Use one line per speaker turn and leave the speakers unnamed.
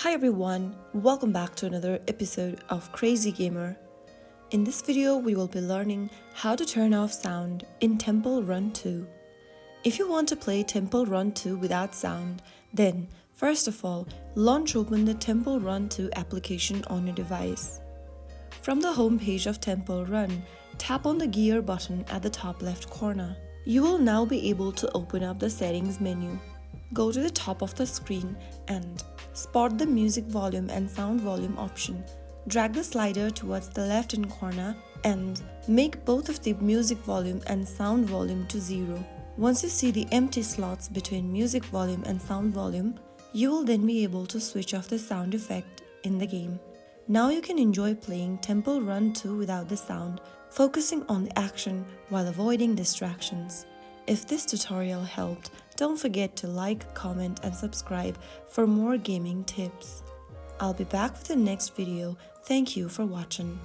Hi everyone, welcome back to another episode of Crazy Gamer. In this video, we will be learning how to turn off sound in Temple Run 2. If you want to play Temple Run 2 without sound, then first of all, launch open the Temple Run 2 application on your device. From the home page of Temple Run, tap on the gear button at the top left corner. You will now be able to open up the settings menu. Go to the top of the screen and spot the music volume and sound volume option. Drag the slider towards the left-hand corner and make both of the music volume and sound volume to 0. Once you see the empty slots between music volume and sound volume, you will then be able to switch off the sound effect in the game. Now you can enjoy playing Temple Run 2 without the sound, focusing on the action while avoiding distractions. If this tutorial helped, don't forget to like, comment and subscribe for more gaming tips. I'll be back with the next video. Thank you for watching.